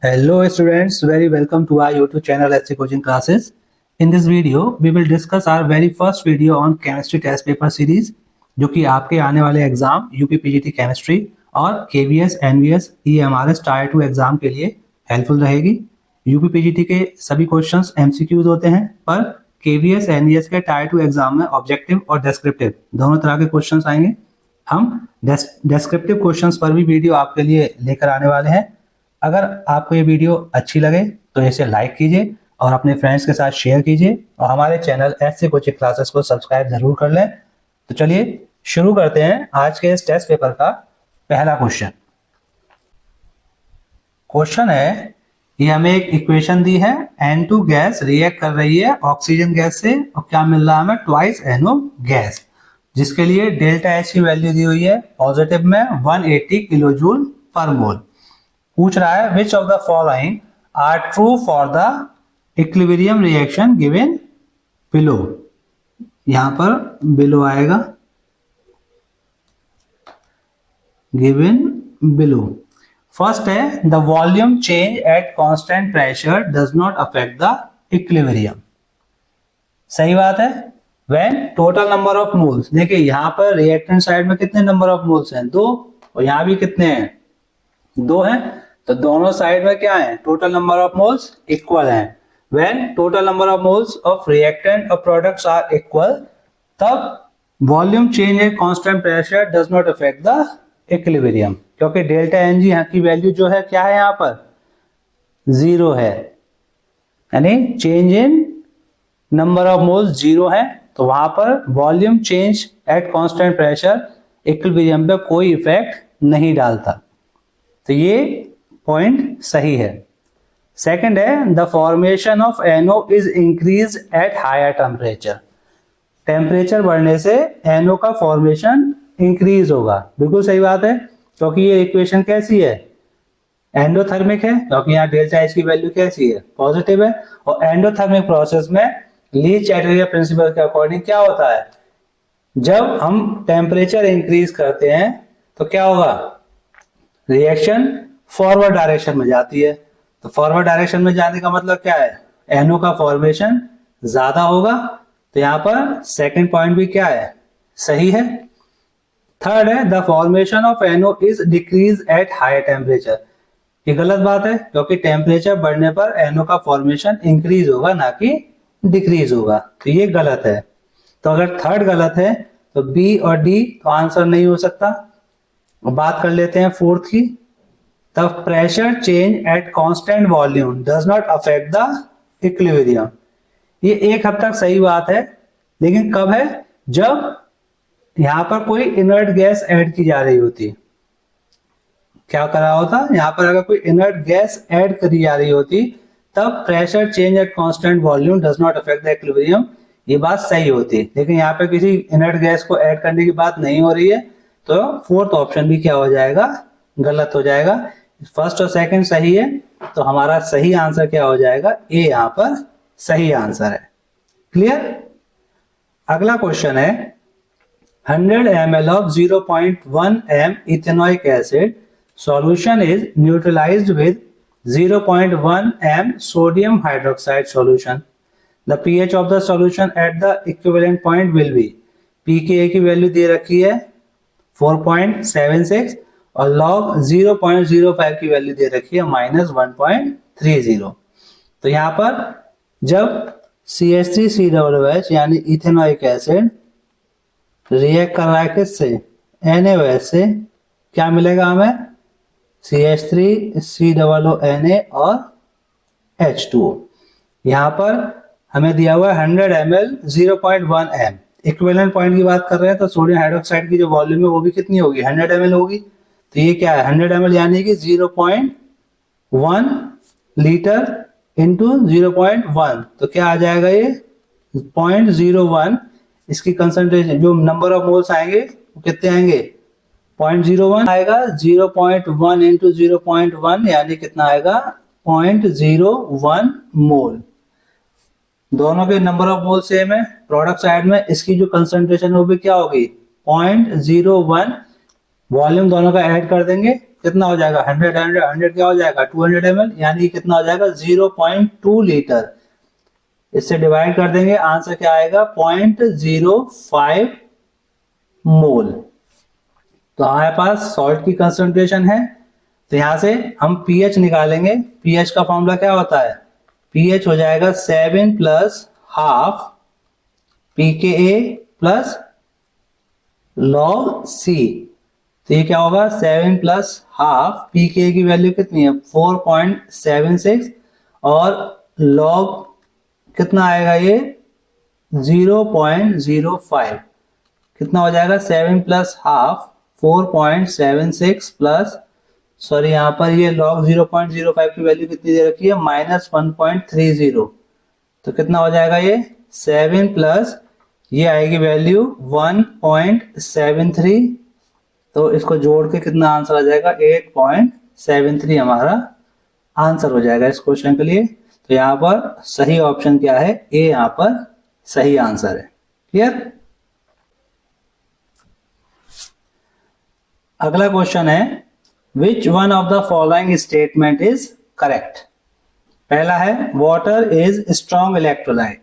Hello students, very welcome to our YouTube channel SC Coaching Classes. In this video, we will discuss our very first video on chemistry test paper series, जो कि आपके आने वाले exam UP PGT chemistry और KVS, NVS, EMRS tier 2 exam के लिए helpful रहेगी। UP PGT के सभी क्वेश्चंस एमसीक्यूज होते हैं, पर केवीएस, एनवीएस के टायर 2 एग्जाम में ऑब्जेक्टिव और डेस्क्रिप्टिव दोनों तरह के क्वेश्चंस आएंगे। हम डेस्क्रिप्टिव क्वेश्चंस पर भी वीडियो आपके लिए लेकर आने वाले हैं। अगर आपको ये वीडियो अच्छी लगे तो इसे लाइक कीजिए और अपने फ्रेंड्स के साथ शेयर कीजिए और हमारे चैनल SC कोचिंग क्लासेस को सब्सक्राइब जरूर कर लें। तो चलिए शुरू करते हैं आज के इस टेस्ट पेपर का पहला क्वेश्चन। क्वेश्चन है, ये हमें एक इक्वेशन दी है, N2 गैस रिएक्ट कर रही है ऑक्सीजन गैस से और क्या मिल रहा है हमें, ट्वाइस NO गैस, जिसके लिए डेल्टा H की वैल्यू दी हुई है पॉजिटिव में 180 किलो जूल पर मोल। पूछ रहा है which of the following are true for the equilibrium reaction given below. यहां पर बिलो आएगा, गिवन बिलो। फर्स्ट है the volume change at constant pressure does not affect the equilibrium. सही बात है। When total number of moles, देखिए यहां पर रिएक्टेंट साइड में कितने नंबर ऑफ मोल्स हैं, 2, और यहां भी कितने हैं, 2 हैं, तो दोनों साइड में क्या है, total number of moles equal हैं। When total number of moles of reactant और प्रोडक्ट्स आर इक्वल, तब volume change at constant pressure does not affect the equilibrium, क्योंकि डेल्टा एनजी यहाँ की वैल्यू जो है क्या है, यहाँ पर 0 है, यानी change in number of moles 0 है, तो वहां पर volume change at constant pressure equilibrium पे कोई इफेक्ट नहीं डालता। तो ये पॉइंट सही है। सेकंड है the formation of NO is increase at higher temperature. Temperature बढ़ने से NO का फॉर्मेशन इंक्रीज होगा। बिल्कुल सही बात है, क्योंकि ये इक्वेशन कैसी है, एंडोथर्मिक है, क्योंकि यहाँ डेल्टा H की वैल्यू कैसी है, पॉजिटिव है, और एंडोथर्मिक प्रोसेस में ली-चाइटरियर प्रिंसिपल के अकॉर्डिंग क्या होता है, जब हम टेम्परेचर इंक्रीज करते हैं तो क्या होगा, रिएक्शन फॉरवर्ड डायरेक्शन में जाती है। तो फॉरवर्ड डायरेक्शन में जाने का मतलब क्या है, NO का फॉर्मेशन ज्यादा होगा। तो यहां पर सेकंड पॉइंट भी क्या है, सही है। थर्ड है the formation of NO is decrease at higher temperature. ये गलत बात है, क्योंकि टेम्परेचर बढ़ने पर NO का फॉर्मेशन इंक्रीज होगा, ना कि डिक्रीज होगा। तो ये गलत है। तो अगर थर्ड गलत है तो बी और डी तो आंसर नहीं हो सकता। बात कर लेते हैं फोर्थ की। The pressure change at constant volume does not affect the equilibrium। ये एक हद तक सही बात है, लेकिन कब है, जब यहां पर कोई इनर्ट गैस ऐड की जा रही होती। क्या कर रहा होता, यहां पर अगर कोई इनर्ट गैस ऐड करी जा रही होती, तब pressure change at constant volume does not affect the equilibrium, ये बात सही होती। लेकिन यहाँ पे किसी इनर्ट गैस को ऐड करने की बात नहीं हो रही है, तो फोर्थ ऑप्शन भी क्या हो जाएगा, गलत हो जाएगा। फर्स्ट और सेकंड सही है, तो हमारा सही आंसर क्या हो जाएगा, ए यहां पर सही आंसर है। क्लियर। अगला क्वेश्चन है 100 ml of 0.1 m ethanoic acid solution is neutralised with 0.1 m sodium hydroxide solution. The pH of the solution at the equivalent point will be. pKa की वैल्यू दे रखी है 4.76 और log 0.05 की वैल्यू दे रखी है -1.30। तो यहां पर जब CH3COOH यानी इथेनॉइक एसिड रिएक्ट कर रहा है किससे, NaOH से, क्या मिलेगा हमें, CH3COONA और H2O। यहां पर हमें दिया हुआ है 100 ml 0.1 m। इक्विवेलेंट पॉइंट की बात कर रहे हैं, तो सोडियम हाइड्रोक्साइड की जो वॉल्यूम है वो भी कितनी होगी, 100 ml होगी। तो ये क्या है, 100 ml यानी कि 0.1 लीटर इंटू 0.1, तो क्या आ जाएगा ये 0.01। इसकी कंसंट्रेशन, जो नंबर ऑफ मोल्स आएंगे वो कितने आएंगे, 0.01 आएगा। 0.1 इंटू 0.1 यानी कितना आएगा, 0.01 मोल। दोनों के नंबर ऑफ मोल सेम है। प्रोडक्ट साइड में इसकी जो कंसंट्रेशन वो भी क्या होगी, 0.01। वॉल्यूम दोनों का ऐड कर देंगे कितना हो जाएगा 100 100 100 क्या हो जाएगा 200 ml, यानी कितना हो जाएगा 0.2 लीटर। इससे डिवाइड कर देंगे, आंसर क्या आएगा 0.05 मोल। तो हमारे पास सॉल्ट की कंसंट्रेशन है, तो यहां से हम पीएच निकालेंगे। पीएच का फॉर्मूला क्या होता है, पीएच हो जाएगा 7 plus half pKa plus log C। तो ये क्या होगा 7 प्लस हाफ, pKa की वैल्यू कितनी है 4.76 और log कितना आएगा ये 0.05, कितना हो जाएगा 7 प्लस हाफ 4.76 प्लस, सॉरी यहाँ पर ये log 0.05 की वैल्यू कितनी दे रखी है -1.30, तो कितना हो जाएगा ये 7 प्लस ये आएगी वैल्यू 1.73, तो इसको जोड़ के कितना आंसर आ जाएगा 8.73 हमारा आंसर हो जाएगा इस क्वेश्चन के लिए। तो यहाँ पर सही ऑप्शन क्या है, ए यहाँ पर सही आंसर है। क्लियर। अगला क्वेश्चन है which one of the following statement is correct. पहला है water is strong electrolyte,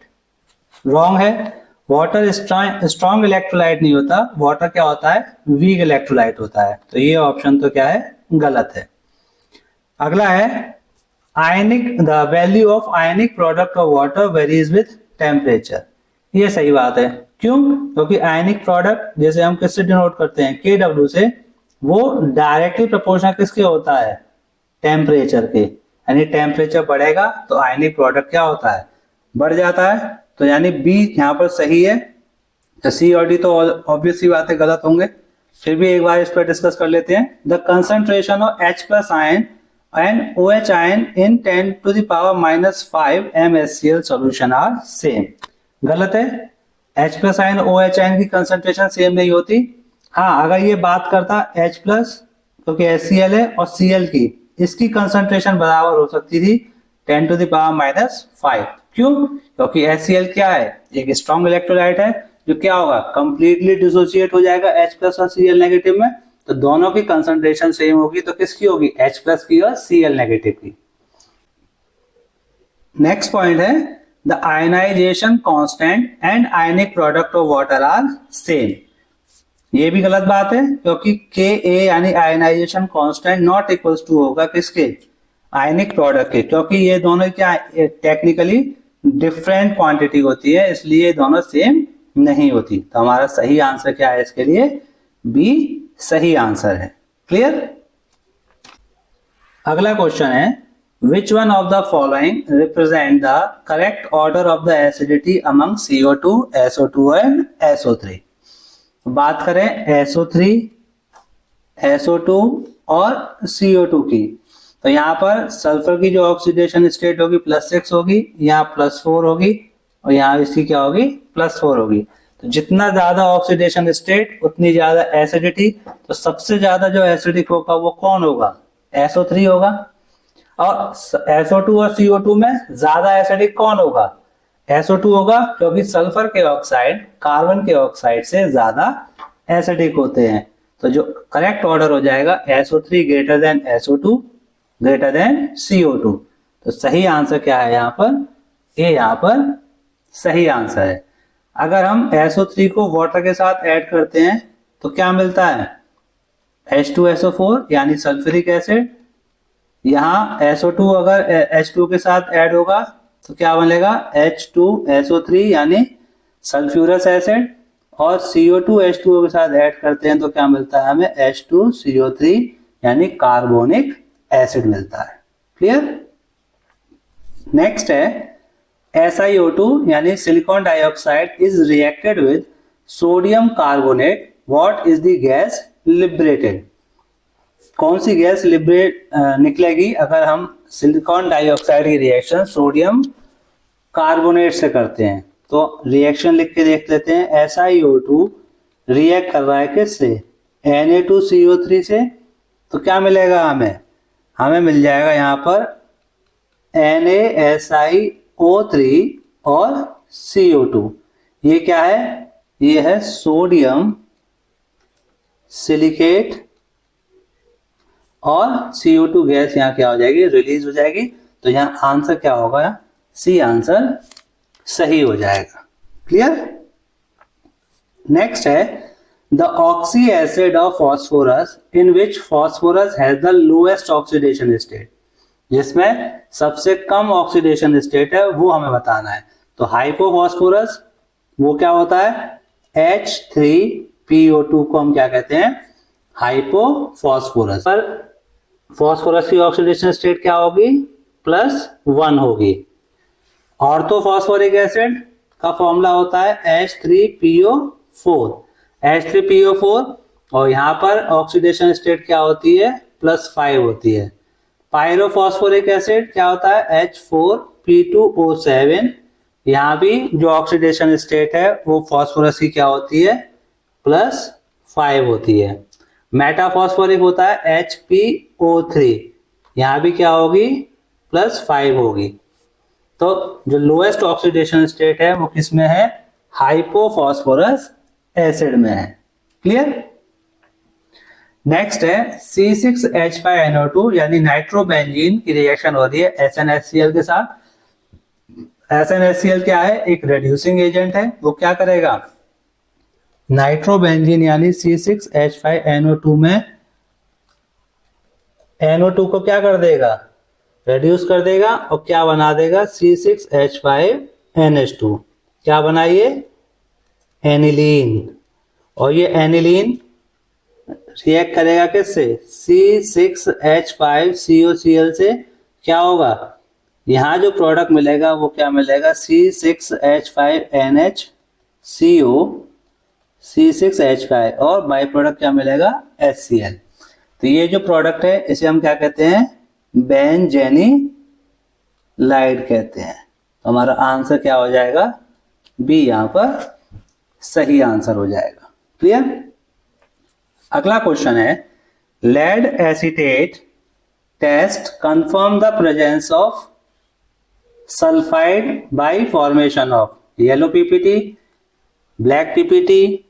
wrong है। वाटर स्ट्रॉन्ग इलेक्ट्रोलाइट नहीं होता, वाटर क्या होता है वीक इलेक्ट्रोलाइट होता है, तो ये ऑप्शन तो क्या है गलत है। अगला है ionic the value of ionic product of water varies with temperature, ये सही बात है। क्यों, क्योंकि आयनिक प्रोडक्ट जैसे हम किससे डिनोट करते हैं KW से, वो डायरेक्टली प्रोपोर्शनल किसके होता है टेम्परेचर के, यानी टेम्परेचर बढ़ेगा तो आयनिक प्रोडक्ट क्या होता है बढ़ जाता है, तो यानी बी यहाँ पर सही है। तो सी और डी तो ऑब्वियस सी बात है गलत होंगे, फिर भी एक बार इस पर डिस्कस कर लेते हैं। The concentration of H plus ion and OH ion in 10 to the power -5 MnHCl solution are same, गलत है। H plus ion OH ion की कंसंट्रेशन सेम नहीं होती। हाँ, अगर ये बात करता H प्लस क्योंकि HCl है और Cl की, इसकी कंसंट्रेशन बराबर हो सकती थी 10 to the power -5। क्यों, क्योंकि HCl क्या है एक स्ट्रॉन्ग इलेक्ट्रोलाइट है जो क्या होगा कंप्लीटली डिसोसिएट हो जाएगा H प्लस और Cl नेगेटिव में, तो दोनों की कंसंट्रेशन सेम होगी, तो किसकी होगी H प्लस की और Cl नेगेटिव की। नेक्स्ट पॉइंट है the ionization constant and ionic product of water are same, ये भी गलत बात है, क्योंकि Ka यानी ionization constant not equals to होगा किसके आयनिक प्रोडक्ट के, क्योंकि ये दोनों क्या टेक्निकली डिफरेंट क्वांटिटी होती है, इसलिए दोनों सेम नहीं होती। तो हमारा सही आंसर क्या है इसके लिए, बी सही आंसर है। क्लियर। अगला क्वेश्चन है which one of the following represent the correct order of the acidity among CO2, SO2 and SO3। बात करें SO3, SO2 और CO2 की, तो यहाँ पर सल्फर की जो ऑक्सीडेशन स्टेट होगी +6 होगी, यहाँ +4 होगी और यहाँ इसकी क्या होगी +4 होगी। तो जितना ज्यादा ऑक्सीडेशन स्टेट उतनी ज्यादा एसिडिटी, तो सबसे ज्यादा जो एसिडिक होगा वो कौन होगा SO3 होगा, और SO2 और CO2 में ज्यादा एसिडिक कौन होगा SO2 होगा, क्योंकि सल्फर के ऑक्साइड कार्बन के ऑक्साइड से ज्यादा एसिडिक होते हैं। तो जो करेक्ट ऑर्डर हो जाएगा SO3 greater than SO2 greater than CO2। तो सही आंसर क्या है यहाँ पर, ए यहाँ पर सही आंसर है। अगर हम SO3 को वाटर के साथ ऐड करते हैं तो क्या मिलता है H2SO4 यानी सल्फ्यूरिक एसिड, यहाँ SO2 अगर H2 के साथ ऐड होगा तो क्या बनेगा H2SO3 यानी सल्फ्यूरस एसिड, और CO2 H2O के साथ ऐड करते हैं तो क्या मिलता है हमें H2CO3 यानी कार्बोनिक एसिड मिलता है। क्लियर। नेक्स्ट है SiO2 यानी silicon dioxide is reacted with sodium carbonate, what is the gas liberated. कौन सी गैस लिबरेट निकलेगी अगर हम सिलिकॉन डाइऑक्साइड की रिएक्शन सोडियम कार्बोनेट से करते हैं। तो रिएक्शन लिख के देख लेते हैं। SiO2 रिएक्ट कर रहा है किससे Na2CO3 से, तो क्या मिलेगा हमें मिल जाएगा यहाँ पर NaSiO3 और CO2। ये क्या है, ये है सोडियम सिलिकेट और CO2 गैस यहाँ क्या हो जाएगी, रिलीज हो जाएगी। तो यहाँ आंसर क्या होगा, सी आंसर सही हो जाएगा। क्लियर। नेक्स्ट है the oxy acid of phosphorus in which phosphorus has the lowest oxidation state, जिसमें सबसे कम ऑक्सीडेशन स्टेट है वो हमें बताना है। तो हाइपोफॉस्फोरस वो क्या होता है, H3PO2 को हम क्या कहते हैं, हाइपोफॉस्फोरस। पर फॉस्फोरस की ऑक्सीडेशन स्टेट क्या होगी, +1 होगी। ऑर्थोफॉस्फोरिक एसिड का फॉर्मूला होता है H3PO4, H3PO4, और यहां पर ऑक्सीडेशन स्टेट क्या होती है, +5 होती है। पायरोफॉस्फोरिक एसिड क्या होता है, H4P2O7, यहां भी जो ऑक्सीडेशन स्टेट है वो फॉस्फोरस की क्या होती है, +5 होती है। मेटाफॉस्फोरिक होता है HPO3, यहां भी क्या होगी, +5 होगी। तो जो लोएस्ट ऑक्सीडेशन स्टेट है वो किस में है, हाइपोफॉस्फोरस एसिड में है। क्लियर। नेक्स्ट है C6H5NO2 यानी नाइट्रोबेंजीन की रिएक्शन हो रही है SnHCl के साथ। SnHCl क्या है, एक रेड्यूसिंग एजेंट है। वो क्या करेगा, नाइट्रोबेंजीन यानी C6H5NO2 में NO2 को क्या कर देगा, रेड्यूस कर देगा, और क्या बना देगा, C6H5NH2। क्या बनाइए, एनिलीन। और ये एनिलीन रिएक्ट करेगा किससे, C6H5COCl से। क्या होगा, यहां जो प्रोडक्ट मिलेगा वो क्या मिलेगा, C6H5NHCO, C6H5, और बाई प्रोडक्ट क्या मिलेगा, HCl। तो ये जो प्रोडक्ट है इसे हम क्या कहते हैं, बेंजेनिलाइड कहते हैं। तो हमारा आंसर क्या हो जाएगा, बी यहां पर सही आंसर हो जाएगा। क्लियर। अगला क्वेश्चन है lead acetate test confirm the presence of sulphide by formation of yellow PPT, black PPT,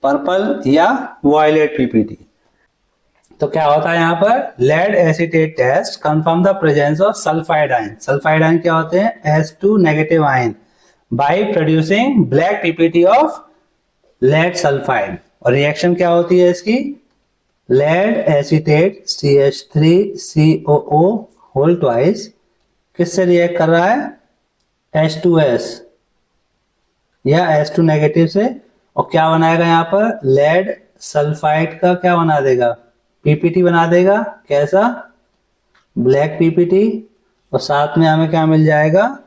purple या वायलेट पीपीटी। तो क्या होता है यहाँ पर, lead acetate test confirm the presence of sulphide ion. Sulphide ion क्या होते हैं, H2 negative ion, by producing black PPT of lead sulphide. और रिएक्शन क्या होती है इसकी, lead acetate CH3COO whole twice किससे रिएक्ट कर रहा है, H2S या H2 नेगेटिव से, और क्या बनाएगा यहाँ पर, लेड सल्फाइड का क्या बना देगा, पीपीटी बना देगा। कैसा, ब्लैक पीपीटी, और साथ में हमें क्या मिल जाएगा,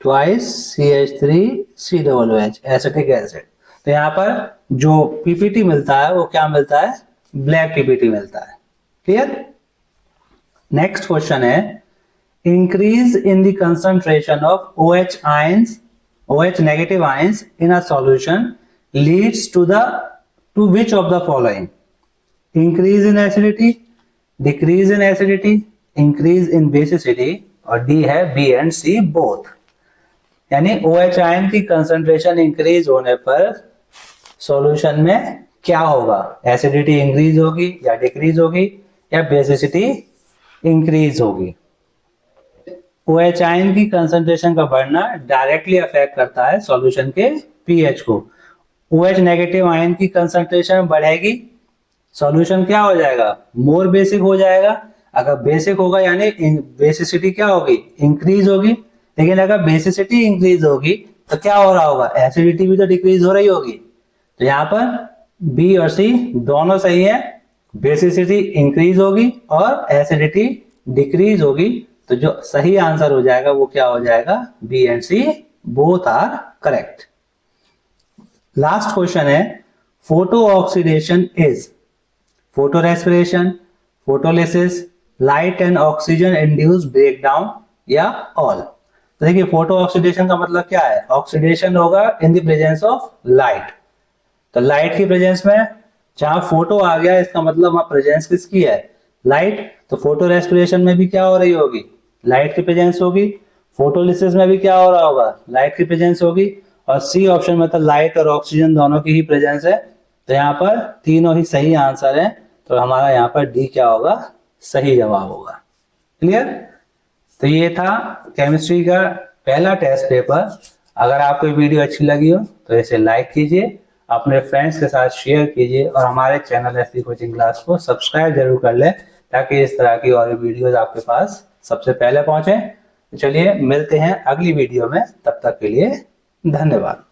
ट्वाइस CH3COOH एसिटिक एसिड। तो यहाँ पर जो पीपीटी मिलता है वो क्या मिलता है, ब्लैक पीपीटी मिलता है। क्लियर। नेक्स्ट क्वेश्चन है increase in the concentration of OH ions, OH negative ions in a solution leads to which of the following, increase in acidity, decrease in acidity, increase in basicity, और D है B and C both. यानी OH ion की कंसंट्रेशन increase होने पर solution में क्या होगा, एसिडिटी इंक्रीज होगी या डिक्रीज होगी या बेसिसिटी इंक्रीज होगी। OH आयन की कंसंट्रेशन का बढ़ना डायरेक्टली अफेक्ट करता है सॉल्यूशन के पीएच को। OH नेगेटिव आयन की कंसंट्रेशन बढ़ेगी, सॉल्यूशन क्या हो जाएगा, मोर बेसिक हो जाएगा। अगर बेसिक होगा यानी बेसिसिटी क्या होगी, इंक्रीज होगी। लेकिन अगर बेसिसिटी इंक्रीज होगी तो क्या हो रहा होगा, एसिडिटी भी तो डिक्रीज हो रही होगी। तो यहाँ पर बी और सी दोनों सही है, बेसिसिटी इंक्रीज होगी और एसिडिटी डिक्रीज होगी। तो जो सही आंसर हो जाएगा वो क्या हो जाएगा, B and C both are correct. Last question है photo oxidation is photo respiration, photolysis, light and oxygen induce breakdown या ऑल। तो देखिए फोटो ऑक्सीडेशन का मतलब क्या है, ऑक्सीडेशन होगा in the presence of light. तो लाइट की प्रेजेंस में जहां फोटो आ गया इसका मतलब वहां प्रेजेंस किसकी है, लाइट। तो फोटो रेस्पिरेशन में भी क्या हो रही होगी, लाइट की प्रेजेंस होगी। फोटोलिसिस में भी क्या हो रहा होगा, लाइट की प्रेजेंस होगी। और सी ऑप्शन में तो लाइट और ऑक्सीजन दोनों की ही प्रेजेंस है। तो यहाँ पर तीनों ही सही आंसर है। तो हमारा यहाँ पर डी क्या होगा, सही जवाब होगा। क्लियर। तो ये था केमिस्ट्री का पहला टेस्ट पेपर। अगर आपको वीडियो अच्छी लगी हो तो इसे लाइक कीजिए, अपने फ्रेंड्स के साथ शेयर कीजिए और हमारे चैनल एसपी कोचिंग क्लास को सब्सक्राइब जरूर कर लें ताकि इस तरह की और वीडियोस आपके पास सबसे पहले पहुंचे। चलिए मिलते हैं अगली वीडियो में, तब तक के लिए धन्यवाद।